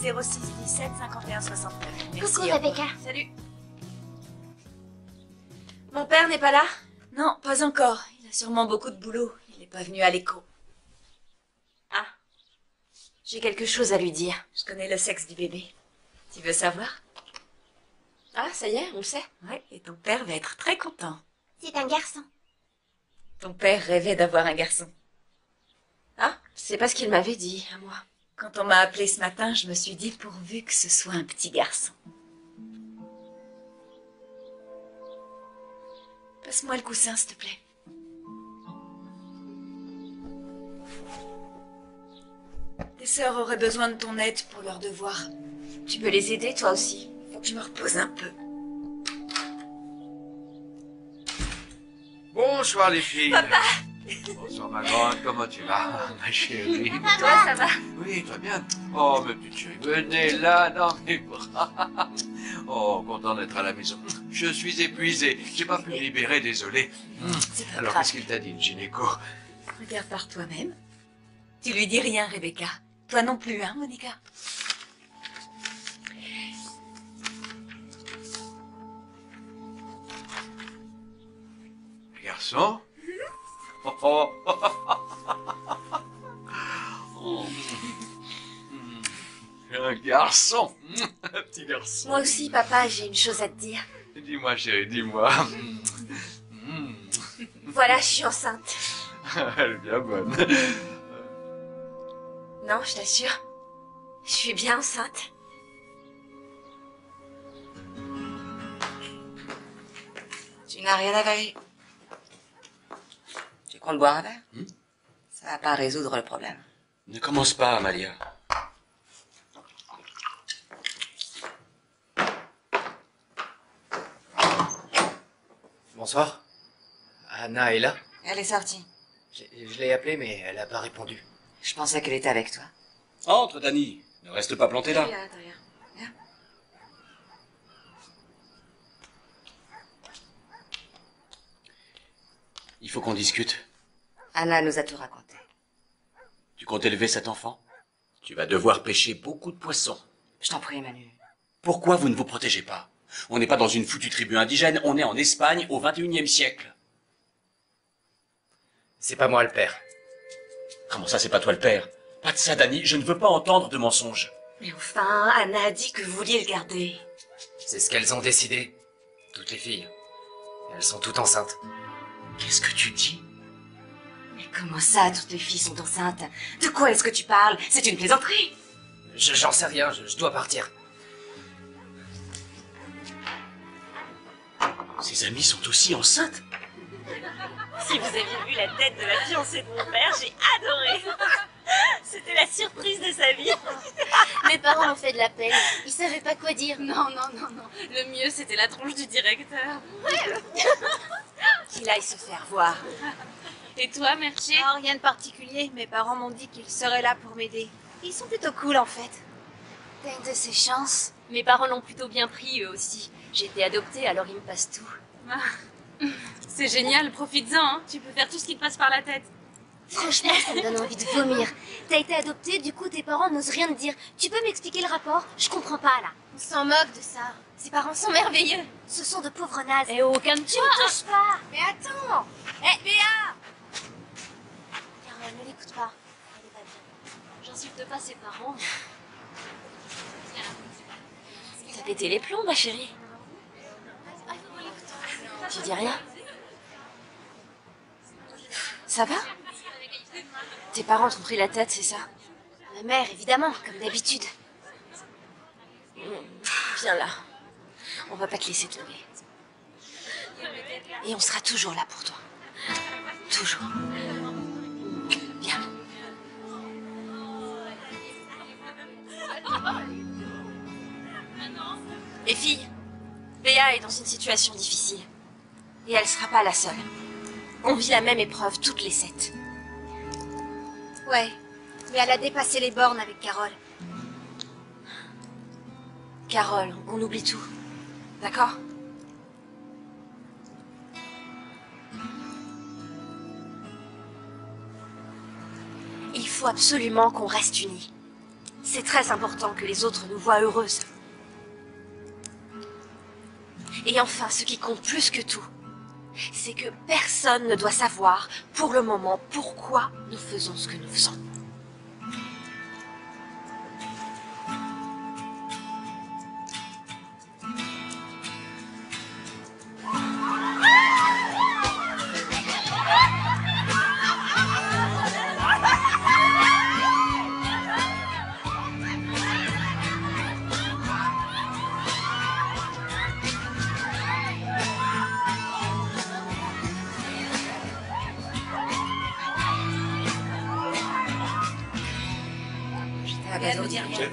06 17 51 69. Merci. Coucou Rebecca. Salut. Mon père n'est pas là? Non, pas encore. Il a sûrement beaucoup de boulot. Il n'est pas venu à l'écho. Ah. J'ai quelque chose à lui dire. Je connais le sexe du bébé. Tu veux savoir? Ah, ça y est, on le sait. Ouais, et ton père va être très content. C'est un garçon. Ton père rêvait d'avoir un garçon. Ah, c'est pas ce qu'il m'avait dit, à moi. Quand on m'a appelé ce matin, je me suis dit pourvu que ce soit un petit garçon. Passe-moi le coussin, s'il te plaît. Tes sœurs auraient besoin de ton aide pour leurs devoirs. Tu peux les aider, toi aussi. Faut que je me repose un peu. Bonsoir les filles. Papa! Bonsoir ma grande, comment tu vas, ma chérie? Toi, ça va? Oui, très bien. Oh, ma petite chérie, venez là dans mes bras. Oh, content d'être à la maison. Je suis épuisé, j'ai pas pu me libérer, désolé. C'est pas Alors, grave. qu'est-ce qu'il t'a dit, le gynéco? Regarde par toi-même. Tu lui dis rien, Rebecca. Toi non plus, hein, Monica? Garçon? Oh, oh. Oh. Un garçon. Un petit garçon. Moi aussi, papa, j'ai une chose à te dire. Dis-moi, chérie, dis-moi. Voilà, je suis enceinte. Elle est bien bonne. Non, je t'assure. Je suis bien enceinte. Tu n'as rien avalé. Tu comptes boire un verre? Ça va pas résoudre le problème. Ne commence pas, Amalia. Bonsoir. Anna est là? Elle est sortie. Je l'ai appelée, mais elle n'a pas répondu. Je pensais qu'elle était avec toi. Entre, Dani. Ne reste pas planté là. Viens à l'intérieur. Viens. Il faut qu'on discute. Anna nous a tout raconté. Tu comptes élever cet enfant? Tu vas devoir pêcher beaucoup de poissons. Je t'en prie, Manu. Pourquoi vous ne vous protégez pas? On n'est pas dans une foutue tribu indigène, on est en Espagne au XXIe siècle. C'est pas moi le père. Comment ça, c'est pas toi le père? Pas de ça, Dani, je ne veux pas entendre de mensonges. Mais enfin, Anna a dit que vous vouliez le garder. C'est ce qu'elles ont décidé. Toutes les filles. Elles sont toutes enceintes. Qu'est-ce que tu dis? Mais comment ça, toutes les filles sont enceintes? De quoi est-ce que tu parles? C'est une plaisanterie. J'en sais rien, je dois partir. Ses amies sont aussi enceintes? Si vous aviez vu la tête de la fiancée de mon père, j'ai adoré. C'était la surprise de sa vie. Mes parents ont fait de la peine. Ils savaient pas quoi dire. Non. Le mieux, c'était la tronche du directeur. Qu'il aille se faire voir. Et toi, Merché? Oh, rien de particulier. Mes parents m'ont dit qu'ils seraient là pour m'aider. Ils sont plutôt cool, en fait. T'as une de ces chances. Mes parents l'ont plutôt bien pris, eux aussi. J'ai été adoptée, alors ils me passent tout. Ah. C'est génial, profites-en, hein. Tu peux faire tout ce qui te passe par la tête. Franchement, ça me donne envie de vomir. T'as été adoptée, du coup tes parents n'osent rien te dire. Tu peux m'expliquer le rapport? Je comprends pas, là. On s'en moque de ça. Ses parents sont merveilleux. Ce sont de pauvres nazes. Et aucun de Tu me touches pas. Mais attends. Hé, Béa! Carole, ne l'écoute pas. Elle est pas bien. J'insulte pas ses parents. T'as pété les plombs, ma chérie. Tu dis rien? Ça va? Tes parents t'ont pris la tête, c'est ça? Ma mère, évidemment, comme d'habitude. Viens là. On va pas te laisser tomber. Et on sera toujours là pour toi. Toujours. Viens. Les filles, Béa est dans une situation difficile. Et elle sera pas la seule. On vit la même épreuve toutes les 7. Ouais, mais elle a dépassé les bornes avec Carole. Carole, on oublie tout. D'accord? Il faut absolument qu'on reste unis. C'est très important que les autres nous voient heureuses. Et enfin, ce qui compte plus que tout, c'est que personne ne doit savoir, pour le moment, pourquoi nous faisons ce que nous faisons.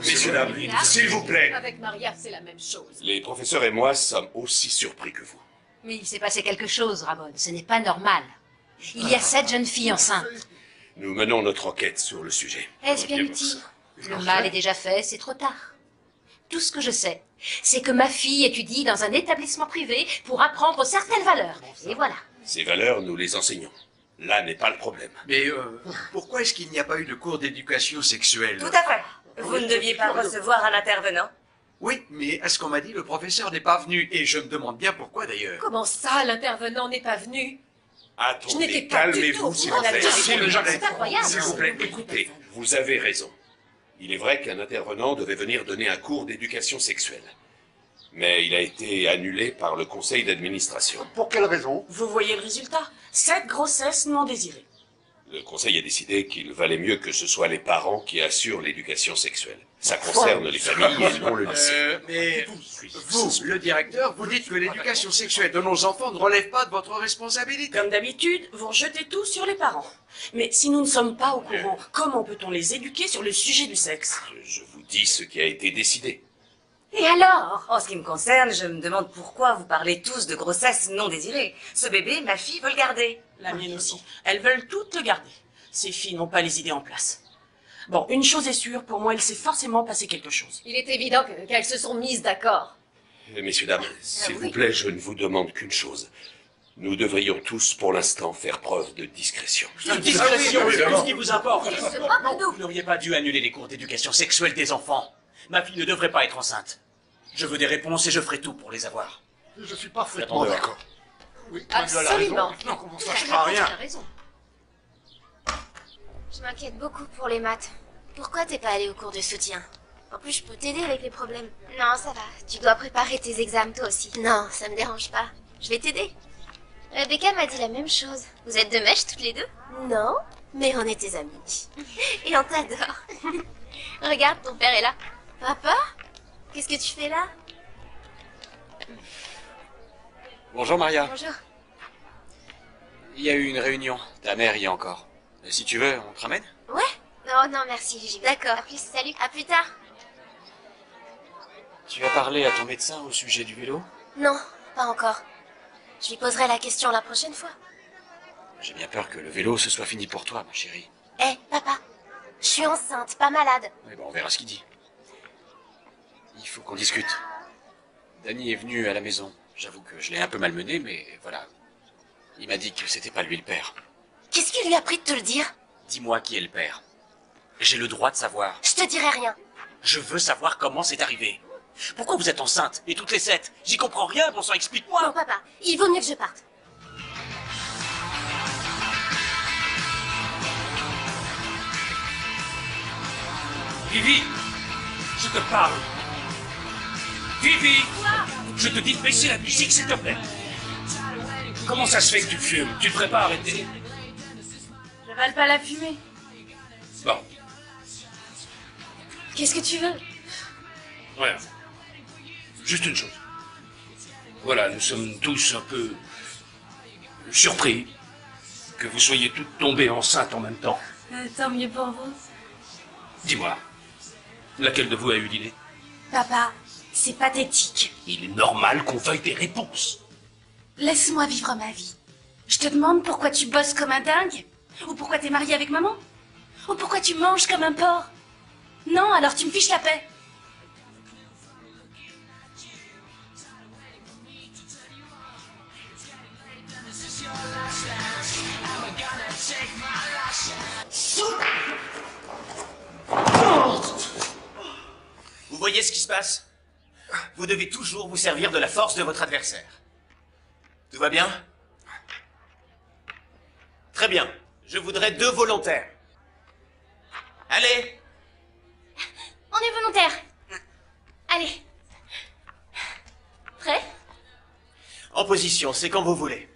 Messieurs, dames, s'il vous plaît. Avec Maria, c'est la même chose. Les professeurs et moi sommes aussi surpris que vous. Mais il s'est passé quelque chose, Ramon. Ce n'est pas normal. Il y a 7 jeunes filles enceintes. Nous menons notre enquête sur le sujet. Est-ce bien utile? Le mal est déjà fait, c'est trop tard. Tout ce que je sais, c'est que ma fille étudie dans un établissement privé pour apprendre certaines valeurs. Et voilà. Ces valeurs, nous les enseignons. Là n'est pas le problème. Mais pourquoi est-ce qu'il n'y a pas eu de cours d'éducation sexuelle? Tout à fait. Vous ne deviez pas recevoir un intervenant? Oui, mais à ce qu'on m'a dit, le professeur n'est pas venu. Et je me demande bien pourquoi d'ailleurs. Comment ça, l'intervenant n'est pas venu? Je Attendez, n'étais pas du calmez-vous tout s'il au vous courant plaît. de la S'il vous plaît. C'est incroyable. S'il vous plaît, écoutez, vous avez raison. Il est vrai qu'un intervenant devait venir donner un cours d'éducation sexuelle. Mais il a été annulé par le conseil d'administration. Pour quelle raison? Vous voyez le résultat? 7 grossesses non désirées. Le conseil a décidé qu'il valait mieux que ce soit les parents qui assurent l'éducation sexuelle. Ça concerne les familles et non le lycée. Mais vous, le directeur, vous dites que l'éducation sexuelle de nos enfants ne relève pas de votre responsabilité. Comme d'habitude, vous rejetez tout sur les parents. Mais si nous ne sommes pas au courant, comment peut-on les éduquer sur le sujet du sexe? Je vous dis ce qui a été décidé. Et alors? En ce qui me concerne, je me demande pourquoi vous parlez tous de grossesse non désirée. Ce bébé, ma fille veut le garder. La mienne aussi. Elles veulent toutes le garder. Ces filles n'ont pas les idées en place. Bon, une chose est sûre, pour moi, il s'est forcément passé quelque chose. Il est évident qu'elles se sont mises d'accord. Messieurs, dames, s'il vous plaît, je ne vous demande qu'une chose. Nous devrions tous, pour l'instant, faire preuve de discrétion. Discrétion, oui, c'est tout ce qui vous importe. Il se moque de nous. Vous n'auriez pas dû annuler les cours d'éducation sexuelle des enfants. Ma fille ne devrait pas être enceinte. Je veux des réponses et je ferai tout pour les avoir. Je suis parfaitement Attends, d'accord. Oui, Absolument. Non, comment ça, Tu je ferai rien. as raison. Je m'inquiète beaucoup pour les maths. Pourquoi t'es pas allé au cours de soutien? En plus, je peux t'aider avec les problèmes. Non, ça va. Tu dois préparer tes examens toi aussi. Non, ça me dérange pas. Je vais t'aider. Rebecca m'a dit la même chose. Vous êtes de mèche toutes les deux? Non, mais on est tes amis. Et on t'adore. Regarde, ton père est là. Papa? Qu'est-ce que tu fais là? Bonjour Maria. Bonjour. Il y a eu une réunion. Ta mère y est encore. Si tu veux, on te ramène? Ouais? Non, non, merci, j'y vais. D'accord. À plus, salut. À plus tard. Tu as parlé à ton médecin au sujet du vélo? Non, pas encore. Je lui poserai la question la prochaine fois. J'ai bien peur que le vélo se soit fini pour toi, ma chérie. Hé, papa. Je suis enceinte, pas malade. Mais bon, on verra ce qu'il dit. Il faut qu'on discute. Danny est venu à la maison. J'avoue que je l'ai un peu malmené, mais voilà. Il m'a dit que c'était pas lui le père. Qu'est-ce qui lui a pris de te le dire? Dis-moi qui est le père. J'ai le droit de savoir. Je te dirai rien. Je veux savoir comment c'est arrivé. Pourquoi vous êtes enceinte? Et toutes les 7? J'y comprends rien, bon sang, explique-moi. Non, papa, il vaut mieux que je parte. Vivi, je te parle. Vivi, je te dis de baisser la musique, s'il te plaît. Comment ça se fait que tu fumes? Tu devrais pas arrêter. J'avale pas la fumée. Bon, Qu'est-ce que tu veux? Voilà. Juste une chose. Voilà, nous sommes tous un peu surpris que vous soyez toutes tombées enceintes en même temps. Tant mieux pour vous. Dis-moi, laquelle de vous a eu l'idée? Papa, c'est pathétique. Il est normal qu'on veuille des réponses. Laisse-moi vivre ma vie. Je te demande pourquoi tu bosses comme un dingue? Ou pourquoi t'es marié avec maman? Ou pourquoi tu manges comme un porc? Non, alors tu me fiches la paix. voyez ce qui se passe? Vous devez toujours vous servir de la force de votre adversaire. Tout va bien? Très bien. Je voudrais 2 volontaires. Allez! On est volontaire. Allez. Prêt? En position, c'est quand vous voulez.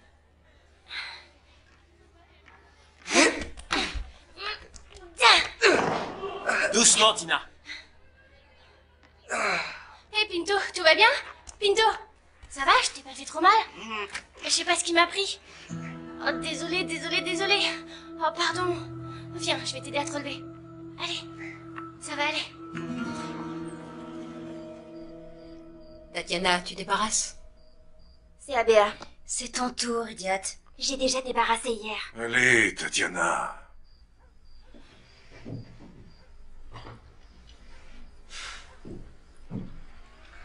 Doucement, Tina. Hé, Pinto, tout va bien? Pinto, ça va? Je t'ai pas fait trop mal? Je sais pas ce qui m'a pris. Oh, désolé. Oh, pardon. Viens, je vais t'aider à te relever. Allez, ça va aller. Tatiana, tu débarrasses? C'est Abéa. C'est ton tour, idiote. J'ai déjà débarrassé hier. Allez, Tatiana.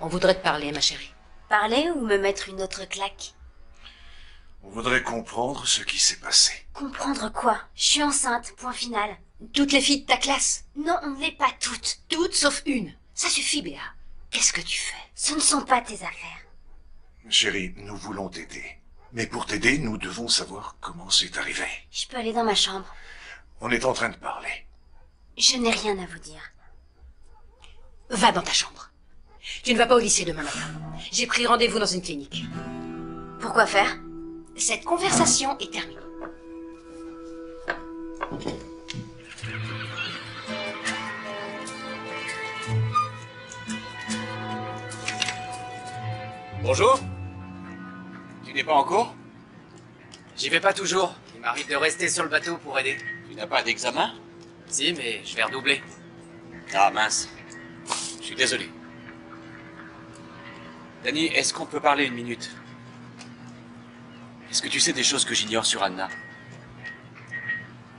On voudrait te parler, ma chérie. Parler ou me mettre une autre claque? On voudrait comprendre ce qui s'est passé. Comprendre quoi? Je suis enceinte, point final. Toutes les filles de ta classe? Non, on ne l'est pas toutes. Toutes sauf une. Ça suffit, Béa. Qu'est-ce que tu fais? Ce ne sont pas tes affaires. Chérie, nous voulons t'aider. Mais pour t'aider, nous devons savoir comment c'est arrivé. Je peux aller dans ma chambre. On est en train de parler. Je n'ai rien à vous dire. Va dans ta chambre. Tu ne vas pas au lycée demain matin. J'ai pris rendez-vous dans une clinique. Pourquoi faire? Cette conversation est terminée. Bonjour. Tu n'es pas en cours? J'y vais pas toujours. Il m'arrive de rester sur le bateau pour aider. Tu n'as pas d'examen? Si, mais je vais redoubler. Ah mince. Je suis désolé. Danny, est-ce qu'on peut parler une minute? Est-ce que tu sais des choses que j'ignore sur Anna?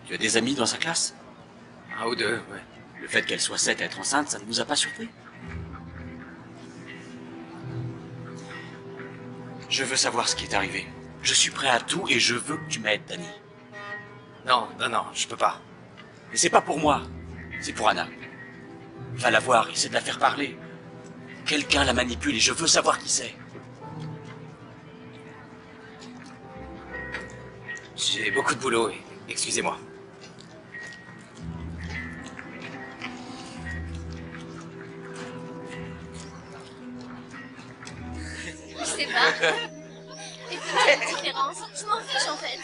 Tu as des amis dans sa classe? 1 ou 2, ouais. Le fait qu'elle soit 7 à être enceinte, ça ne vous a pas surpris? Je veux savoir ce qui est arrivé. Je suis prêt à tout et je veux que tu m'aides, Danny. Non, je peux pas. Mais c'est pas pour moi, c'est pour Anna. Va la voir, essaie de la faire parler. Quelqu'un la manipule et je veux savoir qui c'est. J'ai beaucoup de boulot et excusez-moi. Je sais pas. Et puis, quelle différence? Je m'en fiche en fait.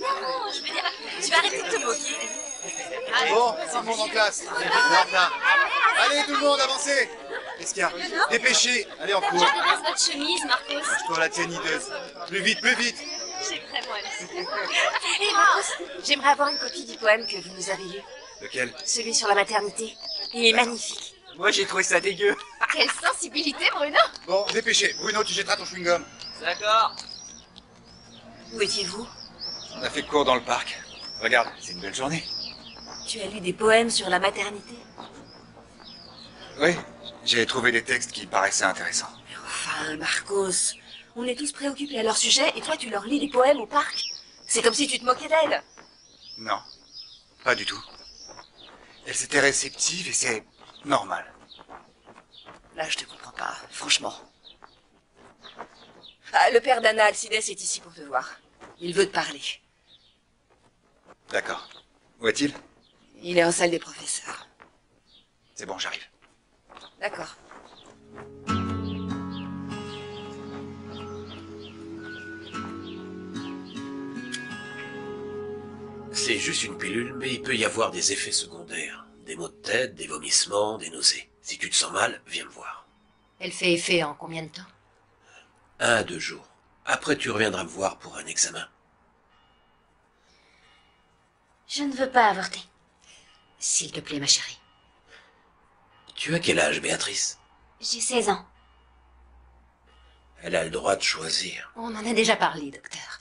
Non, je veux dire, tu vas arrêter de te moquer. Bon, tout le monde en classe. Enfin. Allez, tout le monde, avancez. Qu'est-ce qu'il y a? Dépêchez. Allez, en cours. Je dépasse votre chemise, Marcos. Lâche-toi la tienne hideuse. Plus vite, plus vite. J'ai vraiment halluciné. Hé, Marcos, j'aimerais avoir une copie du poème que vous nous avez lu. Lequel? Celui sur la maternité. Il est magnifique. Moi, j'ai trouvé ça dégueu. Quelle sensibilité, Bruno. Bon, dépêchez. Bruno, tu jetteras ton chewing-gum. D'accord. Où étiez-vous? On a fait cours dans le parc. Regarde, c'est une belle journée. Tu as lu des poèmes sur la maternité? Oui, j'ai trouvé des textes qui paraissaient intéressants. Mais enfin, Marcos, on est tous préoccupés à leur sujet et toi tu leur lis des poèmes au parc. C'est comme si tu te moquais d'elles. Non, pas du tout. Elle s'était réceptive et c'est normal. Là, je te comprends pas, franchement. Ah, le père d'Anna, Alcides, est ici pour te voir. Il veut te parler. D'accord. Où est-il? Il est en salle des professeurs. C'est bon, j'arrive. D'accord. C'est juste une pilule, mais il peut y avoir des effets secondaires. Des maux de tête, des vomissements, des nausées. Si tu te sens mal, viens me voir. Elle fait effet en combien de temps? 1 à 2 jours. Après, tu reviendras me voir pour un examen. Je ne veux pas avorter. S'il te plaît, ma chérie. Tu as quel âge, Béatrice? J'ai 16 ans. Elle a le droit de choisir. On en a déjà parlé, docteur.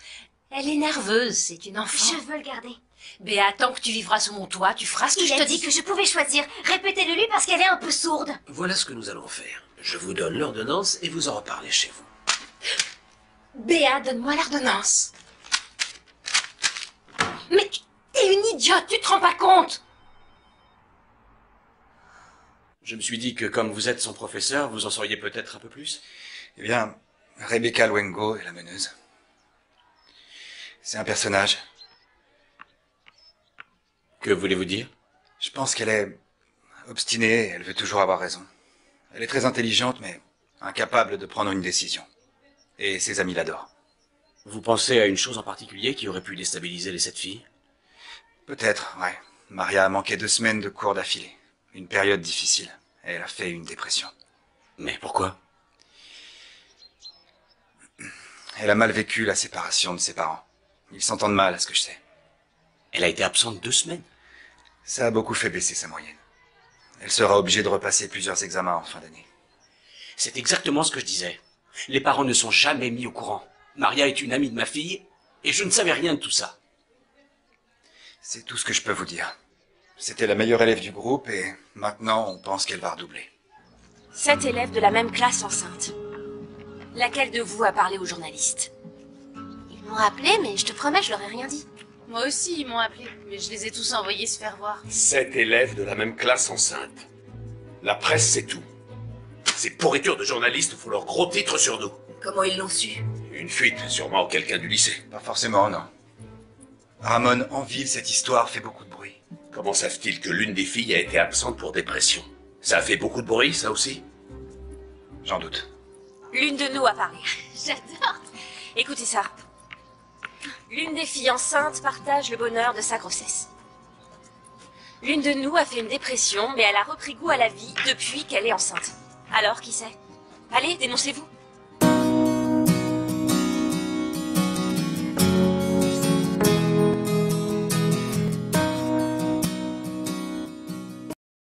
Elle est nerveuse, c'est une enfant. Je veux le garder. Béa, tant que tu vivras sous mon toit, tu feras ce que je te dis. Il a dit que je pouvais choisir. Répétez-le lui parce qu'elle est un peu sourde. Voilà ce que nous allons faire. Je vous donne l'ordonnance et vous en reparlez chez vous. Béa, donne-moi l'ordonnance. Mais t'es une idiote, tu te rends pas compte? Je me suis dit que comme vous êtes son professeur, vous en sauriez peut-être un peu plus. Eh bien, Rebecca Luengo est la meneuse. C'est un personnage. Que voulez-vous dire? Je pense qu'elle est obstinée, elle veut toujours avoir raison. Elle est très intelligente, mais incapable de prendre une décision. Et ses amis l'adorent. Vous pensez à une chose en particulier qui aurait pu déstabiliser les 7 filles? Peut-être, ouais. Maria a manqué 2 semaines de cours d'affilée. Une période difficile. Et elle a fait une dépression. Mais pourquoi? Elle a mal vécu la séparation de ses parents. Ils s'entendent mal, à ce que je sais. Elle a été absente 2 semaines. Ça a beaucoup fait baisser sa moyenne. Elle sera obligée de repasser plusieurs examens en fin d'année. C'est exactement ce que je disais. Les parents ne sont jamais mis au courant. Maria est une amie de ma fille, et je ne savais rien de tout ça. C'est tout ce que je peux vous dire. C'était la meilleure élève du groupe, et maintenant on pense qu'elle va redoubler. 7 élèves de la même classe enceinte. Laquelle de vous a parlé aux journalistes? Ils m'ont appelé, mais je te promets, je leur ai rien dit. Moi aussi, ils m'ont appelé, mais je les ai tous envoyés se faire voir. 7 élèves de la même classe enceinte. La presse, c'est tout. Ces pourritures de journalistes font leur gros titre sur nous. Comment ils l'ont su? Une fuite, sûrement quelqu'un du lycée. Pas forcément, non. Ramon, en ville, cette histoire fait beaucoup de bruit. Comment savent-ils que l'une des filles a été absente pour dépression? Ça a fait beaucoup de bruit, ça aussi? J'en doute. L'une de nous a parlé. J'adore. Écoutez ça. L'une des filles enceintes partage le bonheur de sa grossesse. L'une de nous a fait une dépression, mais elle a repris goût à la vie depuis qu'elle est enceinte. Alors, qui sait? Allez, dénoncez-vous.